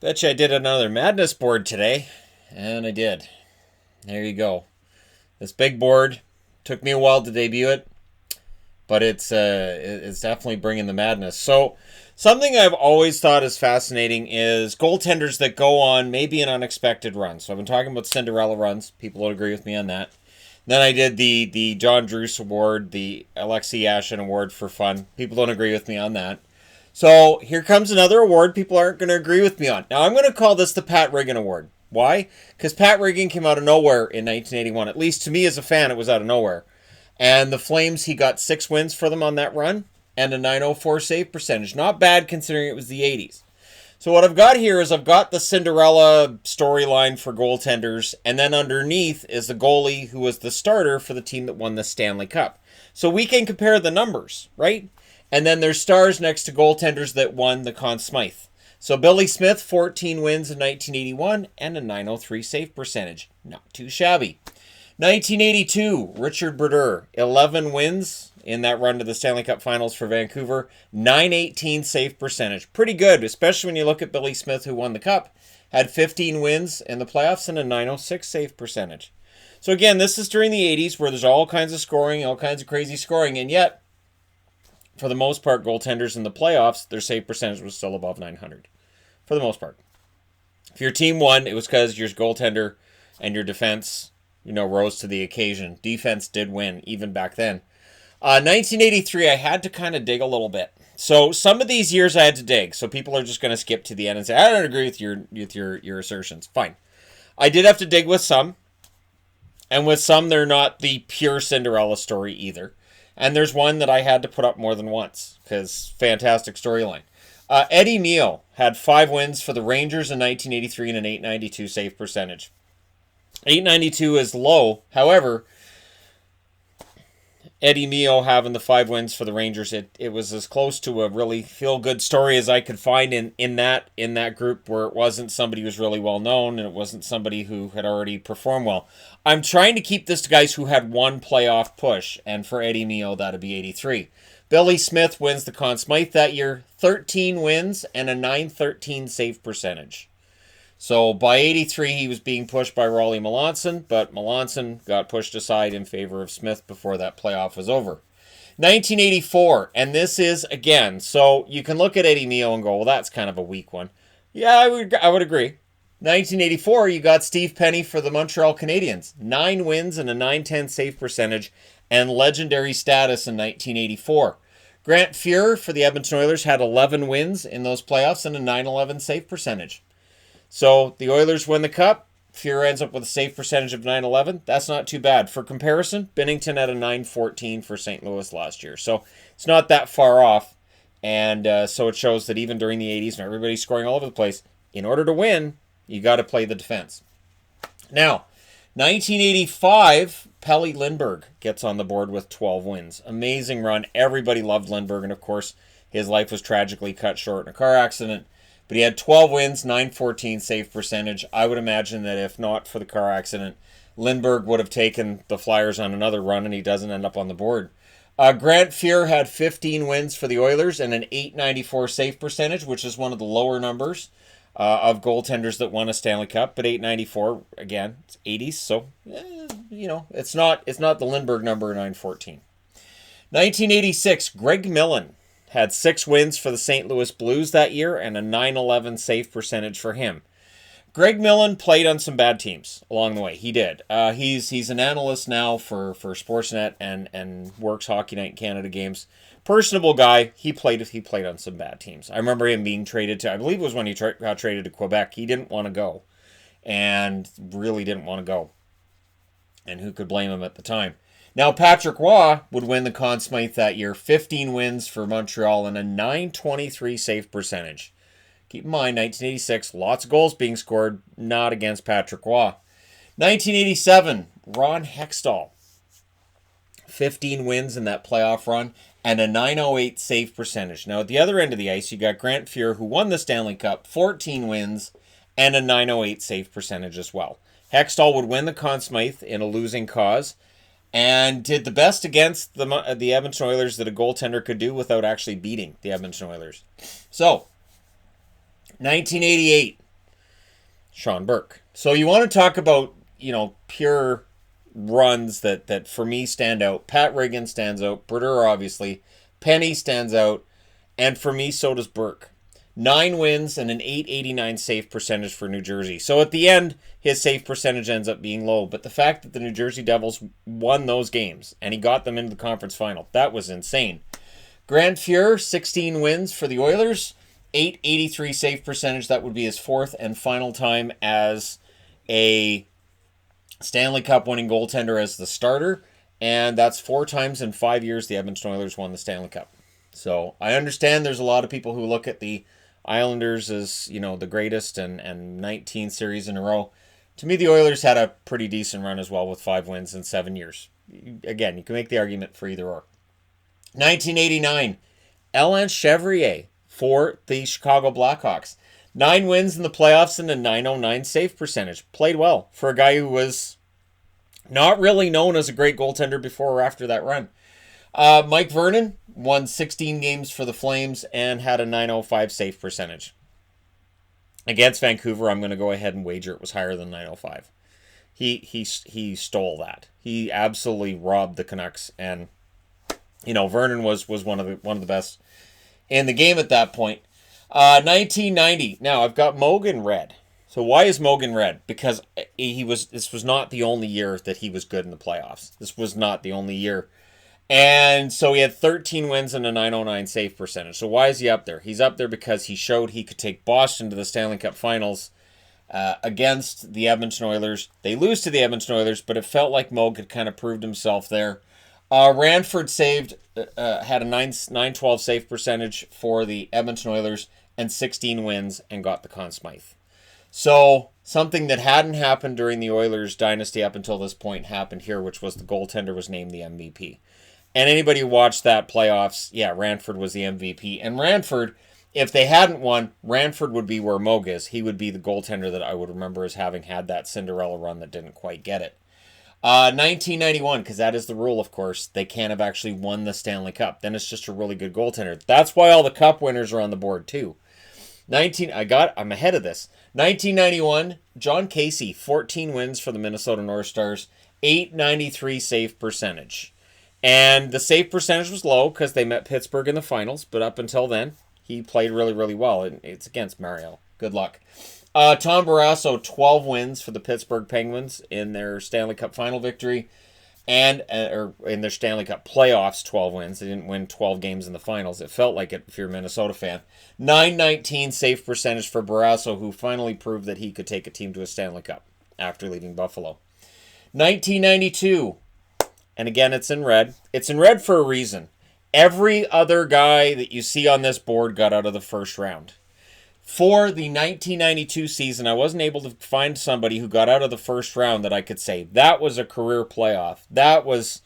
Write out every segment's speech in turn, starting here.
Bet you I did another madness board today, and I did. There you go. This big board took me a while to debut it, but it's definitely bringing the madness. So something I've always thought is fascinating is goaltenders that go on maybe an unexpected run. So I've been talking about Cinderella runs. People would agree with me on that. Then I did the John Druce Award, the Alexei Yashin Award for fun. People don't agree with me on that. So here comes another award people aren't going to agree with me on. Now I'm going to call this the Pat Riggin Award. Why? Because Pat Riggin came out of nowhere in 1981. At least to me as a fan, it was out of nowhere. And the Flames, he got 6 wins for them on that run and a .904 save percentage. Not bad considering it was the 80s. So what I've got here is I've got the Cinderella storyline for goaltenders, and then underneath is the goalie who was the starter for the team that won the Stanley Cup. So we can compare the numbers, right? And then there's stars next to goaltenders that won the Conn Smythe. So Billy Smith, 14 wins in 1981 and a .903 save percentage. Not too shabby. 1982, Richard Brodeur, 11 wins in that run to the Stanley Cup Finals for Vancouver. .918 save percentage. Pretty good, especially when you look at Billy Smith, who won the Cup. Had 15 wins in the playoffs and a .906 save percentage. So again, this is during the 80s where there's all kinds of scoring, all kinds of crazy scoring, and yet for the most part, goaltenders in the playoffs, their save percentage was still above 900. For the most part. If your team won, it was because your goaltender and your defense, rose to the occasion. Defense did win, even back then. 1983, I had to kind of dig a little bit. So some of these years I had to dig. So people are just going to skip to the end and say, I don't agree with your assertions. Fine. I did have to dig with some. And with some, they're not the pure Cinderella story either. And there's one that I had to put up more than once, because fantastic storyline. Eddie Neal had 5 wins for the Rangers in 1983 and an .892 save percentage. .892 is low. However, Eddie Neal having the 5 wins for the Rangers, it was as close to a really feel-good story as I could find in that group, where it wasn't somebody who was really well known and it wasn't somebody who had already performed well. I'm trying to keep this to guys who had one playoff push, and for Eddie Neal, that'd be 83. Billy Smith wins the Conn Smythe that year, 13 wins and a .913 save percentage. So by 83, he was being pushed by Rollie Melanson, but Melanson got pushed aside in favor of Smith before that playoff was over. 1984, and this is, again, so you can look at Eddie Neal and go, well, that's kind of a weak one. Yeah, I would agree. 1984, you got Steve Penney for the Montreal Canadiens. 9 wins and a .910 save percentage and legendary status in 1984. Grant Fuhr for the Edmonton Oilers had 11 wins in those playoffs and a .911 save percentage. So the Oilers win the Cup. Fuhr ends up with a save percentage of .911. That's not too bad. For comparison, Binnington had a .914 for St. Louis last year. So it's not that far off. And so it shows that even during the 80s, when everybody's scoring all over the place, in order to win, you got to play the defense. Now, 1985, Pelle Lindbergh gets on the board with 12 wins. Amazing run. Everybody loved Lindbergh. And of course, his life was tragically cut short in a car accident. But he had 12 wins, .914 save percentage. I would imagine that if not for the car accident, Lindbergh would have taken the Flyers on another run, and he doesn't end up on the board. Grant Fuhr had 15 wins for the Oilers and an .894 save percentage, which is one of the lower numbers of goaltenders that won a Stanley Cup. But .894, again, it's 80s, so it's not the Lindbergh number, 914. 1986, Greg Millen had 6 wins for the St. Louis Blues that year and a .911 save percentage for him. Greg Millen played on some bad teams along the way. He did. He's an analyst now for Sportsnet and works Hockey Night in Canada games. Personable guy. He played on some bad teams. I remember him being traded to, I believe it was when he got traded to Quebec. He didn't want to go, and really didn't want to go. And who could blame him at the time? Now, Patrick Roy would win the Conn Smythe that year, 15 wins for Montreal and a .923 save percentage. Keep in mind, 1986, lots of goals being scored, not against Patrick Roy. 1987, Ron Hextall, 15 wins in that playoff run and a .908 save percentage. Now, at the other end of the ice, you got Grant Fuhr, who won the Stanley Cup, 14 wins and a .908 save percentage as well. Hextall would win the Conn Smythe in a losing cause, and did the best against the Edmonton Oilers that a goaltender could do without actually beating the Edmonton Oilers. So, 1988, Sean Burke. So you want to talk about, pure runs that for me stand out. Pat Riggin stands out. Brodeur, obviously. Penny stands out. And for me, so does Burke. 9 wins and an .889 save percentage for New Jersey. So at the end, his save percentage ends up being low. But the fact that the New Jersey Devils won those games and he got them into the conference final, that was insane. Grant Fuhr, 16 wins for the Oilers. .883 save percentage. That would be his 4th and final time as a Stanley Cup winning goaltender as the starter. And that's 4 times in 5 years the Edmonton Oilers won the Stanley Cup. So I understand there's a lot of people who look at the Islanders as, the greatest and 19 series in a row. To me, the Oilers had a pretty decent run as well with 5 wins in 7 years. Again, you can make the argument for either or. 1989, Alain Chevrier for the Chicago Blackhawks. 9 wins in the playoffs and a .909 save percentage. Played well for a guy who was not really known as a great goaltender before or after that run. Mike Vernon won 16 games for the Flames and had a .905 save percentage. Against Vancouver, I'm going to go ahead and wager it was higher than .905. He stole that. He absolutely robbed the Canucks, and Vernon was one of the best in the game at that point. 1990. Now I've got Mogan red. So why is Mogan red? Because this was not the only year that he was good in the playoffs. This was not the only year. And so he had 13 wins and a .909 save percentage. So why is he up there? He's up there because he showed he could take Boston to the Stanley Cup Finals against the Edmonton Oilers. They lose to the Edmonton Oilers, but it felt like Moog had kind of proved himself there. Ranford had a 912 save percentage for the Edmonton Oilers and 16 wins and got the Conn Smythe. So something that hadn't happened during the Oilers dynasty up until this point happened here, which was the goaltender was named the MVP. And anybody who watched that playoffs, Ranford was the MVP. And Ranford, if they hadn't won, Ranford would be where Moog is. He would be the goaltender that I would remember as having had that Cinderella run that didn't quite get it. 1991, because that is the rule, of course. They can't have actually won the Stanley Cup. Then it's just a really good goaltender. That's why all the Cup winners are on the board, too. I'm ahead of this. 1991, John Casey, 14 wins for the Minnesota North Stars, .893 save percentage. And the save percentage was low because they met Pittsburgh in the finals, but up until then, he played really, really well. And it's against Mario. Good luck. Tom Barrasso, 12 wins for the Pittsburgh Penguins in their Stanley Cup final victory, and or in their Stanley Cup playoffs, 12 wins. They didn't win 12 games in the finals. It felt like it if you're a Minnesota fan. .919 save percentage for Barrasso, who finally proved that he could take a team to a Stanley Cup after leaving Buffalo. 1992, and again, it's in red. It's in red for a reason. Every other guy that you see on this board got out of the first round. For the 1992 season, I wasn't able to find somebody who got out of the first round that I could say, that was a career playoff. That was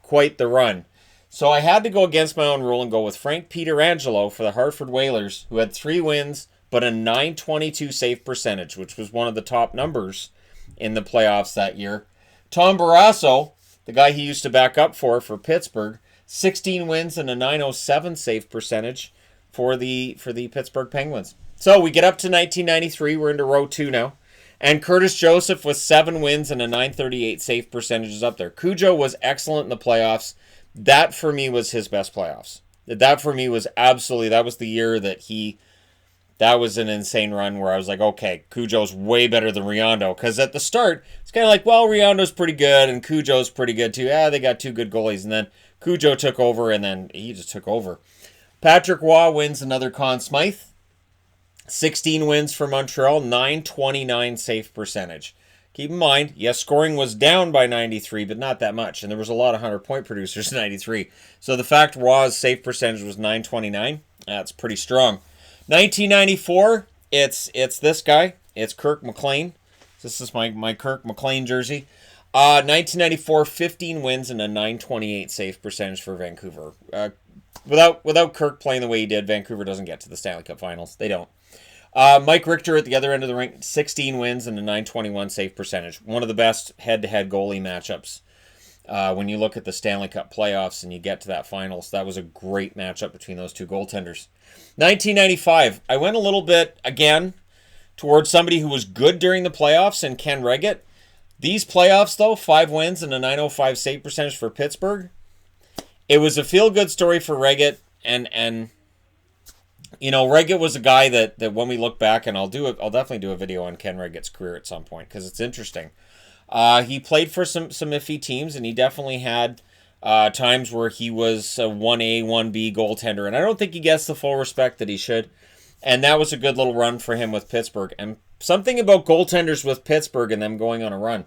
quite the run. So I had to go against my own rule and go with Frank Pietrangelo for the Hartford Whalers, who had 3 wins, but a .922 save percentage, which was one of the top numbers in the playoffs that year. Tom Barrasso, the guy he used to back up for Pittsburgh, 16 wins and a .907 save percentage for the Pittsburgh Penguins. So we get up to 1993. We're into row 2 now. And Curtis Joseph with 7 wins and a .938 save percentage is up there. Cujo was excellent in the playoffs. That for me was his best playoffs. That for me was absolutely, that was the year that was an insane run where I was like, okay, Cujo's way better than Riondo. Because at the start, it's kind of like, well, Riondo's pretty good and Cujo's pretty good too. They got 2 good goalies. And then Cujo took over and then he just took over. Patrick Waugh wins another Conn Smythe. 16 wins for Montreal, .929 save percentage. Keep in mind, yes, scoring was down by 93, but not that much. And there was a lot of 100-point producers in 93. So the fact Waugh's save percentage was .929, that's pretty strong. 1994, it's this guy. It's Kirk McLean. This is my Kirk McLean jersey. 1994, 15 wins and a .928 save percentage for Vancouver. Without Kirk playing the way he did, Vancouver doesn't get to the Stanley Cup Finals. They don't. Mike Richter at the other end of the rink, 16 wins and a .921 save percentage. One of the best head-to-head goalie matchups. When you look at the Stanley Cup playoffs and you get to that finals, that was a great matchup between those two goaltenders. 1995, I went a little bit, again, towards somebody who was good during the playoffs and Ken Reggett. These playoffs, though, 5 wins and a .905 save percentage for Pittsburgh. It was a feel-good story for Reggett, and you know, Reggett was a guy that when we look back, and I'll definitely do a video on Ken Reggett's career at some point because it's interesting. He played for some iffy teams, and he definitely had times where he was a 1A, 1B goaltender, and I don't think he gets the full respect that he should. And that was a good little run for him with Pittsburgh. And something about goaltenders with Pittsburgh and them going on a run.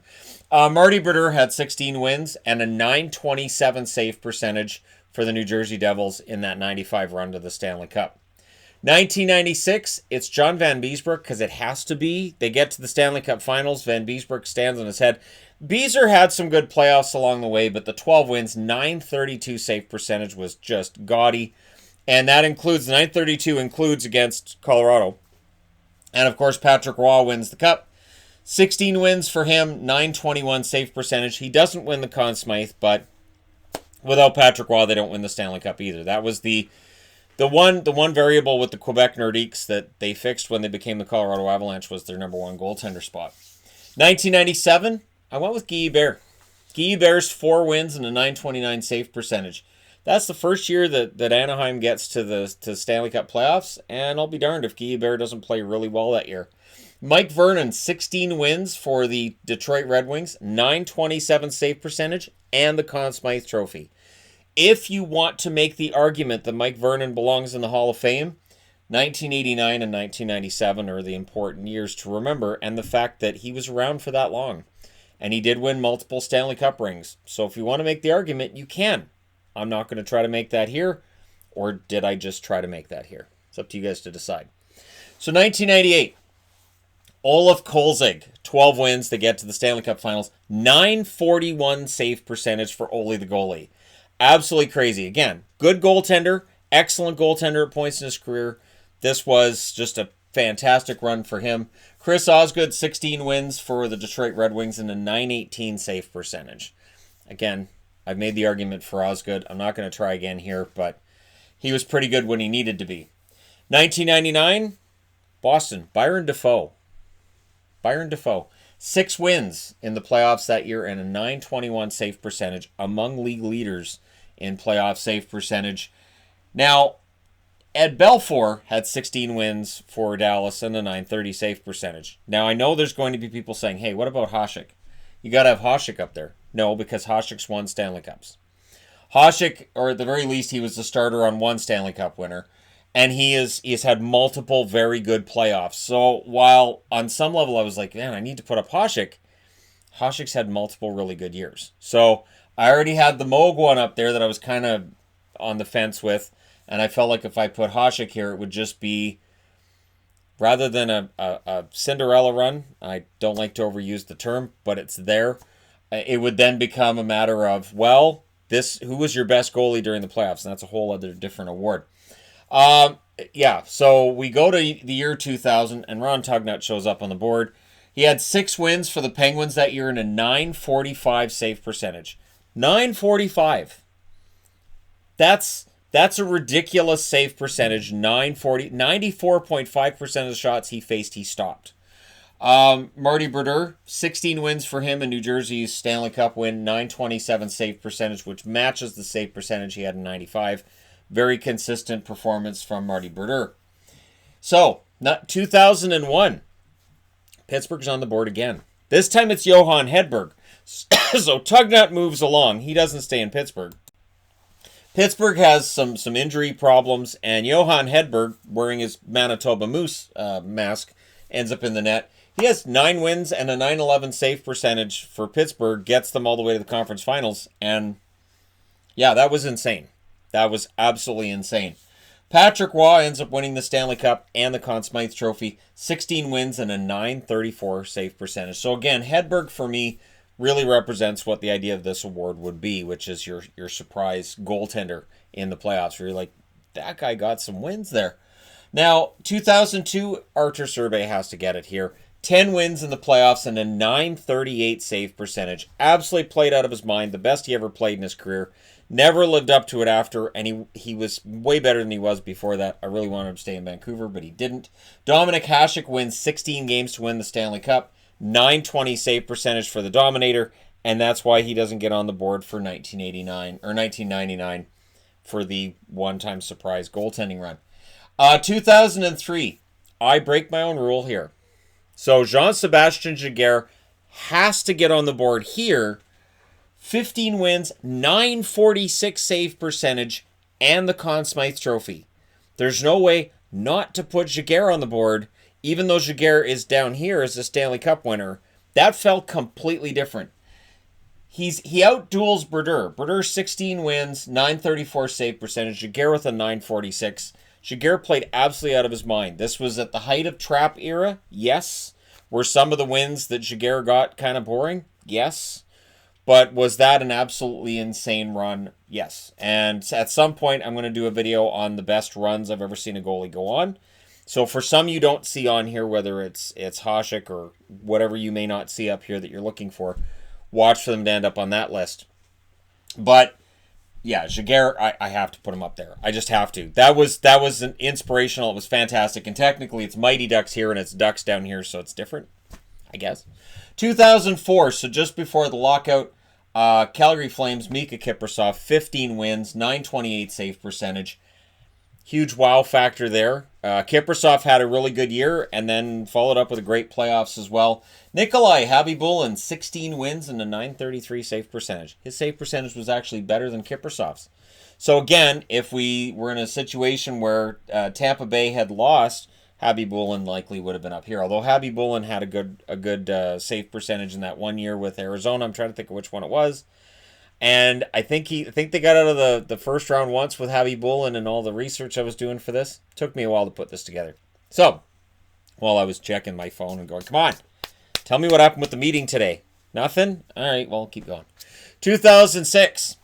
Marty Brodeur had 16 wins and a .927 save percentage for the New Jersey Devils in that 95 run to the Stanley Cup. 1996, it's John Van Beesbroek, because it has to be. They get to the Stanley Cup Finals. Van Beesbroek stands on his head. Beezer had some good playoffs along the way, but the 12 wins, .932 save percentage was just gaudy. And that includes, the .932 includes against Colorado. And of course, Patrick Roy wins the Cup. 16 wins for him, .921 save percentage. He doesn't win the Conn Smythe, but without Patrick Roy, they don't win the Stanley Cup either. That was the one variable with the Quebec Nordiques that they fixed when they became the Colorado Avalanche was their #1 goaltender spot. 1997, I went with Guy Hebert. Guy Hebert's 4 wins and a .929 save percentage. That's the first year that Anaheim gets to the Stanley Cup playoffs, and I'll be darned if Guy Hebert doesn't play really well that year. Mike Vernon, 16 wins for the Detroit Red Wings, .927 save percentage, and the Conn Smythe Trophy. If you want to make the argument that Mike Vernon belongs in the Hall of Fame, 1989 and 1997 are the important years to remember, and the fact that he was around for that long. And he did win multiple Stanley Cup rings. So if you want to make the argument, you can. I'm not going to try to make that here, or did I just try to make that here? It's up to you guys to decide. So 1998, Olaf Kolzig, 12 wins to get to the Stanley Cup Finals, .941 save percentage for Ole the goalie. Absolutely crazy. Again, good goaltender, excellent goaltender at points in his career. This was just a fantastic run for him. Chris Osgood, 16 wins for the Detroit Red Wings and a .918 save percentage. Again, I've made the argument for Osgood. I'm not going to try again here, but he was pretty good when he needed to be. 1999, Boston, Byron Dafoe. 6 wins in the playoffs that year and a .921 save percentage, among league leaders in playoff save percentage. Now, Ed Belfour had 16 wins for Dallas and a .930 save percentage. Now, I know there's going to be people saying, hey, what about Hasek? You got to have Hasek up there. No, because Hasek's won Stanley Cups. Hasek, or at the very least, he was the starter on 1 Stanley Cup winner. And he has had multiple very good playoffs. So while on some level I was like, man, I need to put up Hasek, Hasek's had multiple really good years. So I already had the Moog one up there that I was kind of on the fence with. And I felt like if I put Hasek here, it would just be, rather than a Cinderella run, I don't like to overuse the term, but it's there. It would then become a matter of, well, who was your best goalie during the playoffs? And that's a whole other different award. Yeah, so we go to the year 2000, and Ron Tugnut shows up on the board. He had 6 wins for the Penguins that year and a .945 save percentage. .945. That's a ridiculous save percentage. 94.5% of the shots he faced, he stopped. Marty Brodeur, 16 wins for him in New Jersey's Stanley Cup win, .927 save percentage, which matches the save percentage he had in 95. Very consistent performance from Marty Brodeur. So, 2001, Pittsburgh's on the board again. This time it's Johan Hedberg. So Tugnut moves along. He doesn't stay in Pittsburgh. Pittsburgh has some injury problems, and Johan Hedberg, wearing his Manitoba Moose mask, ends up in the net. He has 9 wins and a .911 save percentage for Pittsburgh, gets them all the way to the conference finals, and yeah, that was insane. That was absolutely insane. Patrick Roy ends up winning the Stanley Cup and the Conn Smythe Trophy. 16 wins and a .934 save percentage. So again, Hedberg for me really represents what the idea of this award would be, which is your surprise goaltender in the playoffs, where you're like, that guy got some wins there. Now, 2002, Artur Serbe has to get it here. 10 wins in the playoffs and a .938 save percentage. Absolutely played out of his mind. The best he ever played in his career. Never lived up to it after, and he was way better than he was before that. I really wanted him to stay in Vancouver, but he didn't. Dominik Hasek wins 16 games to win the Stanley Cup. 920 save percentage for the Dominator, and that's why he doesn't get on the board for 1989 or 1999 for the one-time surprise goaltending run. 2003, I break my own rule here. So Jean-Sébastien Giguère has to get on the board here. 15 wins, 946 save percentage, and the Conn Smythe Trophy. There's no way not to put Giguère on the board, even though Giguère is down here as a Stanley Cup winner. That felt completely different. He outduels Brodeur. Brodeur 16 wins, 934 save percentage. Giguère with a 946. Giguère played absolutely out of his mind. This was at the height of Trap era. Yes. Were some of the wins that Giguère got kind of boring? Yes. But was that an absolutely insane run? Yes. And at some point, I'm going to do a video on the best runs I've ever seen a goalie go on. So for some you don't see on here, whether it's Hasek or whatever you may not see up here that you're looking for, watch for them to end up on that list. But yeah, Giguère, I have to put him up there. I just have to. That was an inspirational. It was fantastic. And technically, it's Mighty Ducks here and it's Ducks down here, so it's different, I guess. 2004, so just before the lockout, Calgary Flames, Mika Kiprusoff, 15 wins, 928 save percentage. Huge wow factor there. Kiprusoff had a really good year and then followed up with a great playoffs as well. Nikolai Habibulin, 16 wins and a 933 save percentage. His save percentage was actually better than Kiprusoff's. So again, if we were in a situation where Tampa Bay had lost, Habibulin likely would have been up here. Although Habibulin had a good save percentage in that 1 year with Arizona. I'm trying to think of which one it was. And I think they got out of the first round once with Habibulin, and all the research I was doing for this took me a while to put this together. So, while I was checking my phone and going, come on, tell me what happened with the meeting today. Nothing? All right, well, keep going. 2006,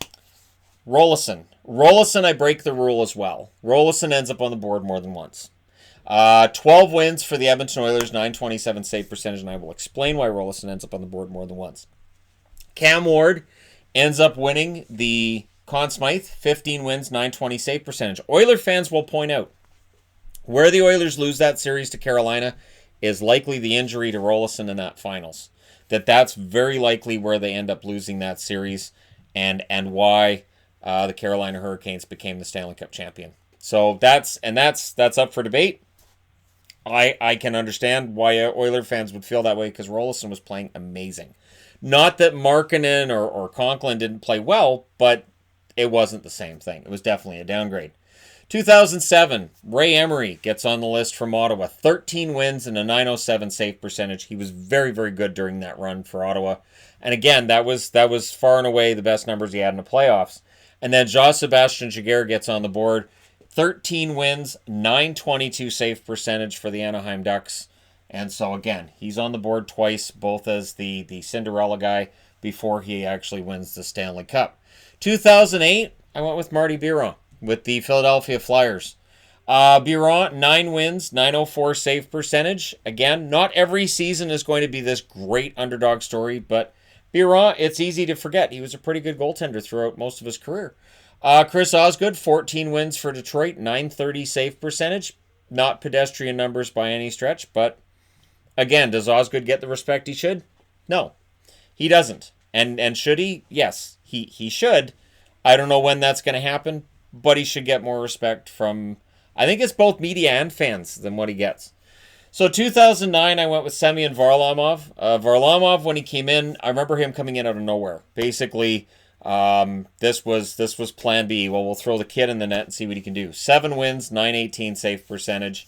Rolison, I break the rule as well. Rolison ends up on the board more than once. 12 wins for the Edmonton Oilers, 927 save percentage, and I will explain why Rolison ends up on the board more than once. Cam Ward ends up winning the Conn Smythe, 15 wins, 920 save percentage. Oiler fans will point out, where the Oilers lose that series to Carolina is likely the injury to Rolison in that finals. That's very likely where they end up losing that series, and why the Carolina Hurricanes became the Stanley Cup champion. So that's up for debate. I can understand why Oiler fans would feel that way, because Rolison was playing amazing. Not that Markkanen or Conklin didn't play well, but it wasn't the same thing. It was definitely a downgrade. 2007, Ray Emery gets on the list from Ottawa. 13 wins and a 907 save percentage. He was very, very good during that run for Ottawa. And again, that was far and away the best numbers he had in the playoffs. And then Jean-Sébastien Giguère gets on the board. 13 wins, 922 save percentage for the Anaheim Ducks. And so again, he's on the board twice, both as the Cinderella guy before he actually wins the Stanley Cup. 2008, I went with Marty Biron with the Philadelphia Flyers. Biron, 9 wins, 904 save percentage. Again, not every season is going to be this great underdog story, but Biron, it's easy to forget. He was a pretty good goaltender throughout most of his career. Chris Osgood, 14 wins for Detroit, 930 save percentage. Not pedestrian numbers by any stretch, but again, does Osgood get the respect he should? No, he doesn't. And should he? Yes, he should. I don't know when that's going to happen, but he should get more respect from, I think it's both media and fans, than what he gets. So 2009, I went with Semyon Varlamov. Varlamov, when he came in, I remember him coming in out of nowhere. Basically, this was plan B. Well, we'll throw the kid in the net and see what he can do. 7 wins, 918 save percentage.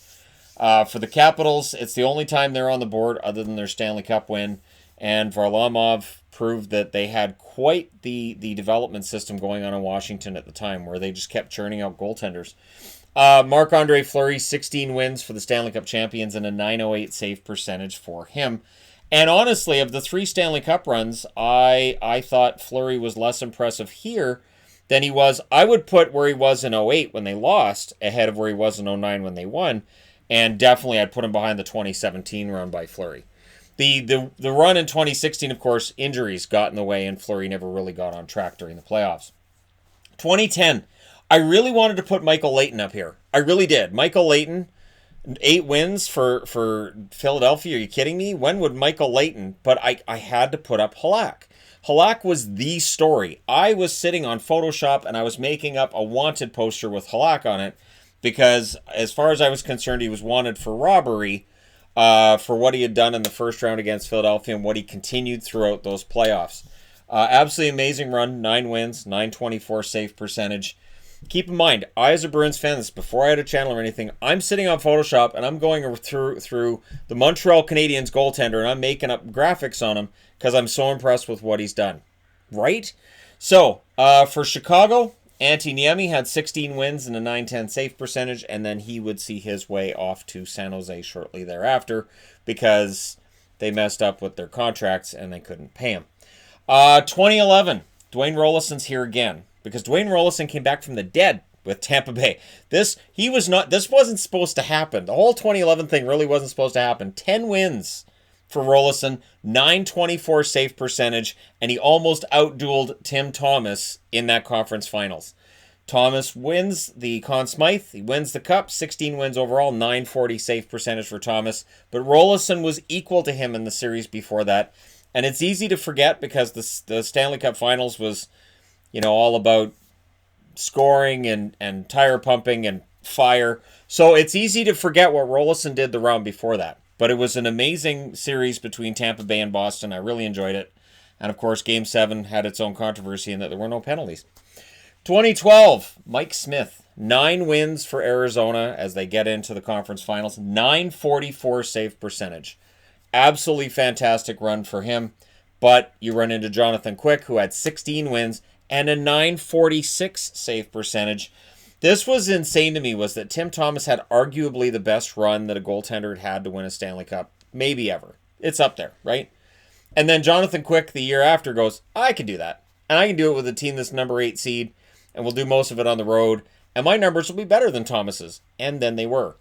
For the Capitals, it's the only time they're on the board other than their Stanley Cup win. And Varlamov proved that they had quite the development system going on in Washington at the time, where they just kept churning out goaltenders. Marc-Andre Fleury, 16 wins for the Stanley Cup champions and a 908 save percentage for him. And honestly, of the 3 Stanley Cup runs, I thought Fleury was less impressive here than he was. I would put where he was in 08 when they lost ahead of where he was in 09 when they won. And definitely I'd put him behind the 2017 run by Fleury. The run in 2016, of course, injuries got in the way, and Fleury never really got on track during the playoffs. 2010. I really wanted to put Michael Leighton up here. I really did. Michael Leighton, 8 wins for Philadelphia. Are you kidding me? When would Michael Leighton? But I had to put up Halak. Halak was the story. I was sitting on Photoshop and I was making up a wanted poster with Halak on it because, as far as I was concerned, he was wanted for robbery for what he had done in the first round against Philadelphia and what he continued throughout those playoffs. Absolutely amazing run. 9 wins, 924 save percentage. Keep in mind, I as a Bruins fan, this before I had a channel or anything, I'm sitting on Photoshop and I'm going through the Montreal Canadiens goaltender and I'm making up graphics on him because I'm so impressed with what he's done. Right? So, for Chicago, Antti Niemi had 16 wins and a 910 save percentage, and then he would see his way off to San Jose shortly thereafter because they messed up with their contracts and they couldn't pay him. 2011, Dwayne Rollison's here again because Dwayne Rollison came back from the dead with Tampa Bay. This wasn't supposed to happen. The whole 2011 thing really wasn't supposed to happen. 10 wins for Rollison, 924 save percentage, and he almost outdueled Tim Thomas in that conference finals. Thomas wins the Conn Smythe. He wins the Cup. 16 wins overall, 940 save percentage for Thomas. But Rollison was equal to him in the series before that. And it's easy to forget because the Stanley Cup Finals was, all about scoring and tire pumping and fire. So it's easy to forget what Rollison did the round before that. But it was an amazing series between Tampa Bay and Boston. I really enjoyed it. And of course, Game 7 had its own controversy in that there were no penalties. 2012, Mike Smith. 9 wins for Arizona as they get into the conference finals. 944 save percentage. Absolutely fantastic run for him. But you run into Jonathan Quick, who had 16 wins and a 946 save percentage. This was insane to me, was that Tim Thomas had arguably the best run that a goaltender had to win a Stanley Cup, maybe ever. It's up there, right? And then Jonathan Quick the year after goes, I can do that. And I can do it with a team that's number 8 seed, and we'll do most of it on the road, and my numbers will be better than Thomas's. And then they were.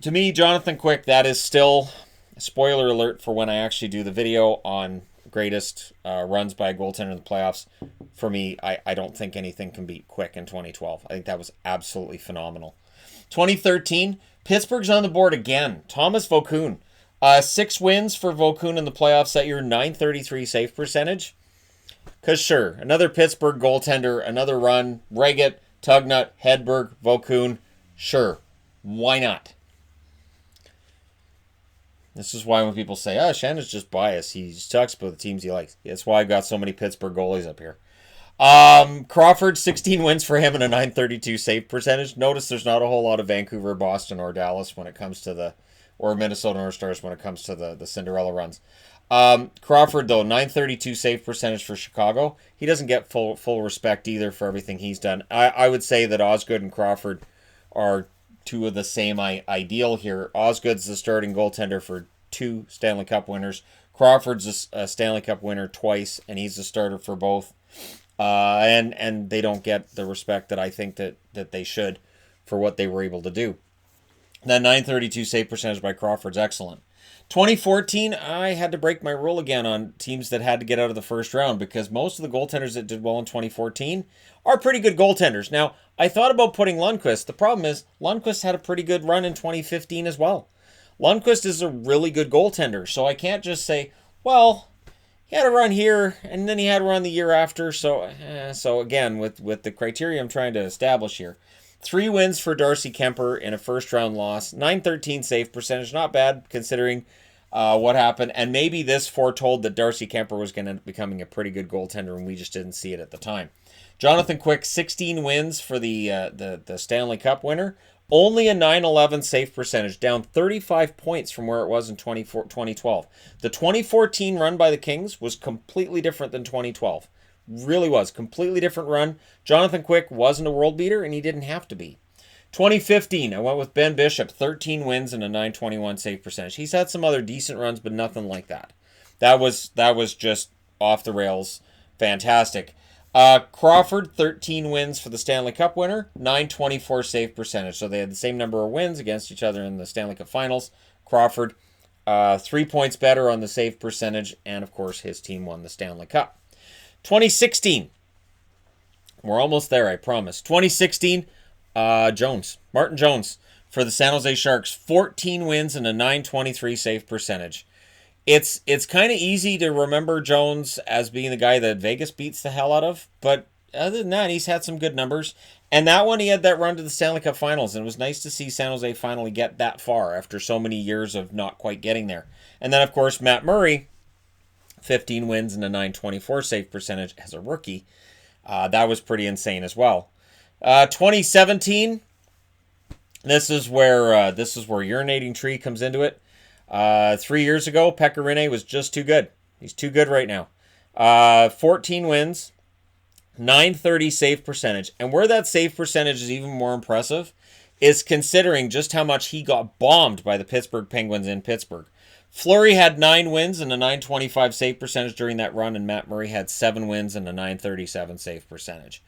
To me, Jonathan Quick, that is still, spoiler alert for when I actually do the video on greatest runs by a goaltender in the playoffs. For me, I don't think anything can beat Quick in 2012. I think that was absolutely phenomenal. 2013, Pittsburgh's on the board again. Thomas Vokoun. 6 wins for Vokoun in the playoffs that year, 933 save percentage. Because sure, another Pittsburgh goaltender, another run, Riggin, Tugnut, Hedberg, Vokoun. Sure, why not? This is why when people say, Shannon's just biased, he just talks about the teams he likes. That's why I've got so many Pittsburgh goalies up here. Crawford, 16 wins for him and a 932 save percentage. Notice there's not a whole lot of Vancouver, Boston, or Dallas when it comes to or Minnesota North Stars when it comes to the Cinderella runs. Crawford, though, 932 save percentage for Chicago. He doesn't get full respect either for everything he's done. I would say that Osgood and Crawford are two of the same ideal here. Osgood's the starting goaltender for 2 Stanley Cup winners. Crawford's a Stanley Cup winner twice, and he's the starter for both. And they don't get the respect that I think that they should for what they were able to do. That 932 save percentage by Crawford's excellent. 2014, I had to break my rule again on teams that had to get out of the first round because most of the goaltenders that did well in 2014 are pretty good goaltenders. Now, I thought about putting Lundqvist. The problem is Lundqvist had a pretty good run in 2015 as well. Lundqvist is a really good goaltender, so I can't just say, well, he had a run here, and then he had a run the year after. So again, with the criteria I'm trying to establish here, 3 wins for Darcy Kemper in a first-round loss, 913 save percentage, not bad considering what happened. And maybe this foretold that Darcy Kemper was going to end up becoming a pretty good goaltender, and we just didn't see it at the time. Jonathan Quick, 16 wins for the Stanley Cup winner. Only a 911 save percentage, down 35 points from where it was in 2012. The 2014 run by the Kings was completely different than 2012. Really was. Completely different run. Jonathan Quick wasn't a world beater, and he didn't have to be. 2015, I went with Ben Bishop, 13 wins and a 921 save percentage. He's had some other decent runs, but nothing like that. That was just off the rails. Fantastic. Crawford, 13 wins for the Stanley Cup winner, 924 save percentage. So they had the same number of wins against each other in the Stanley Cup Finals. Crawford, 3 points better on the save percentage, and of course his team won the Stanley Cup. 2016, We're almost there, I promise. 2016, Martin Jones for the San Jose Sharks. 14 wins and a 923 save percentage. It's kind of easy to remember Jones as being the guy that Vegas beats the hell out of, but other than that, he's had some good numbers. And that one, he had that run to the Stanley Cup Finals, and it was nice to see San Jose finally get that far after so many years of not quite getting there. And then, of course, Matt Murray, 15 wins and a 924 save percentage as a rookie. That was pretty insane as well. 2017, this is where urinating tree comes into it. 3 years ago, Pekka Rinne was just too good. He's too good right now. 14 wins, 930 save percentage. And where that save percentage is even more impressive is considering just how much he got bombed by the Pittsburgh Penguins in Pittsburgh. Fleury had 9 wins and a 925 save percentage during that run, and Matt Murray had 7 wins and a 937 save percentage.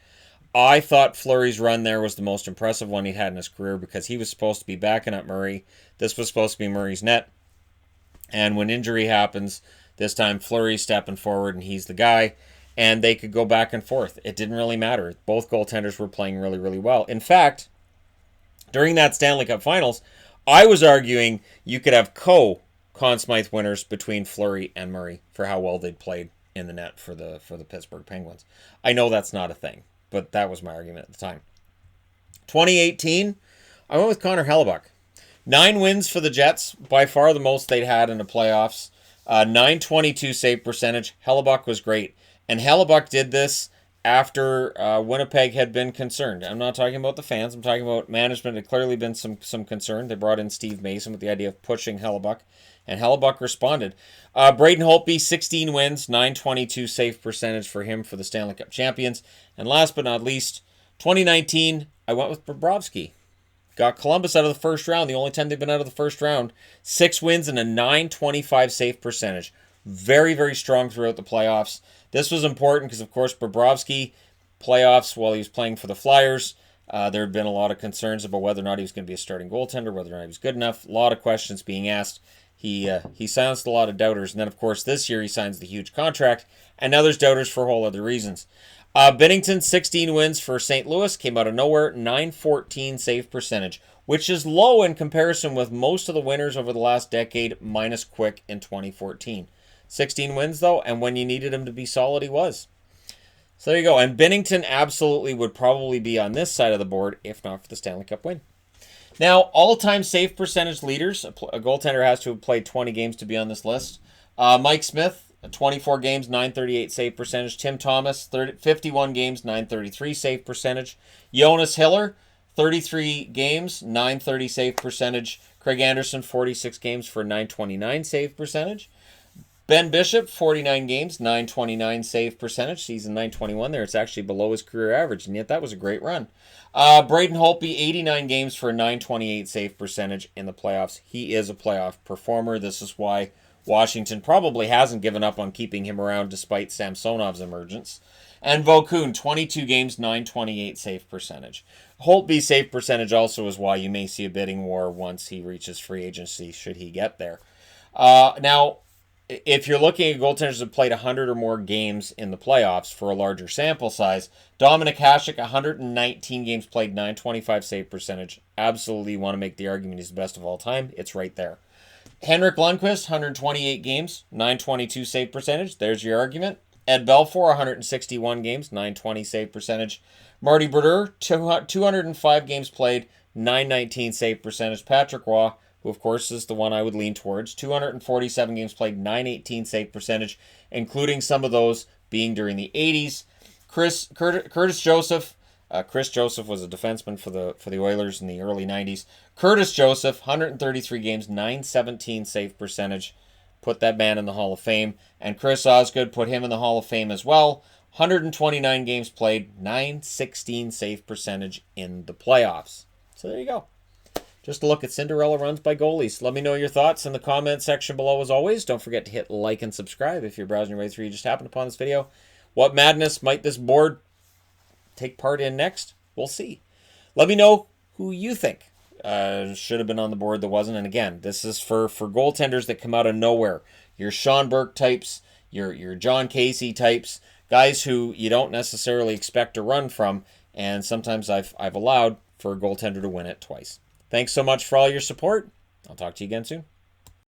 I thought Fleury's run there was the most impressive one he had in his career because he was supposed to be backing up Murray. This was supposed to be Murray's net. And when injury happens, this time Fleury's stepping forward and he's the guy. And they could go back and forth. It didn't really matter. Both goaltenders were playing really, really well. In fact, during that Stanley Cup Finals, I was arguing you could have Conn Smythe winners between Fleury and Murray for how well they'd played in the net for the Pittsburgh Penguins. I know that's not a thing, but that was my argument at the time. 2018, I went with Connor Hellebuyck. 9 wins for the Jets, by far the most they'd had in the playoffs. 922 save percentage. Hellebuyck was great. And Hellebuyck did this after Winnipeg had been concerned. I'm not talking about the fans. I'm talking about management. Had clearly been some concern. They brought in Steve Mason with the idea of pushing Hellebuyck. And Hellebuyck responded. Braden Holtby, 16 wins, 922 save percentage for him for the Stanley Cup champions. And last but not least, 2019, I went with Bobrovsky. Got Columbus out of the first round, the only time they've been out of the first round. 6 wins and a 925 save percentage. Very, very strong throughout the playoffs. This was important because, of course, Bobrovsky, playoffs while he was playing for the Flyers, there had been a lot of concerns about whether or not he was going to be a starting goaltender, whether or not he was good enough. A lot of questions being asked. He silenced a lot of doubters. And then, of course, this year he signs the huge contract. And now there's doubters for whole other reasons. Binnington, 16 wins for St. Louis. Came out of nowhere. 914 save percentage, which is low in comparison with most of the winners over the last decade, minus Quick in 2014. 16 wins, though, and when you needed him to be solid, he was. So there you go. And Binnington absolutely would probably be on this side of the board if not for the Stanley Cup win. Now, all-time save percentage leaders. A goaltender has to have played 20 games to be on this list. Mike Smith, 24 games, 938 save percentage. Tim Thomas, 51 games, 933 save percentage. Jonas Hiller, 33 games, 930 save percentage. Craig Anderson, 46 games for 929 save percentage. Ben Bishop, 49 games, 929 save percentage. Season 921 there. It's actually below his career average, and yet that was a great run. Braden Holtby, 89 games for 928 save percentage in the playoffs. He is a playoff performer. This is why Washington probably hasn't given up on keeping him around despite Samsonov's emergence. And Vokun, 22 games, 928 save percentage. Holtby's save percentage also is why you may see a bidding war once he reaches free agency, should he get there. Now, if you're looking at goaltenders that played 100 or more games in the playoffs for a larger sample size, Dominik Hasek, 119 games played, 925 save percentage. Absolutely want to make the argument he's the best of all time. It's right there. Henrik Lundqvist, 128 games, 922 save percentage. There's your argument. Ed Belfour, 161 games, 920 save percentage. Marty Brodeur, 205 games played, 919 save percentage. Patrick Roy, who of course is the one I would lean towards, 247 games played, 918 save percentage, including some of those being during the 80s. Curtis Joseph, Chris Joseph was a defenseman for the Oilers in the early 90s. Curtis Joseph, 133 games, 917 save percentage. Put that man in the Hall of Fame. And Chris Osgood, put him in the Hall of Fame as well. 129 games played, 916 save percentage in the playoffs. So there you go. Just a look at Cinderella runs by goalies. Let me know your thoughts in the comment section below as always. Don't forget to hit like and subscribe if you're browsing your way through. You just happened upon this video. What madness might this board take part in next? We'll see. Let me know who you think should have been on the board that wasn't. And again, this is for goaltenders that come out of nowhere. Your Sean Burke types, your John Casey types, guys who you don't necessarily expect a run from, and sometimes I've allowed for a goaltender to win it twice. Thanks so much for all your support. I'll talk to you again soon.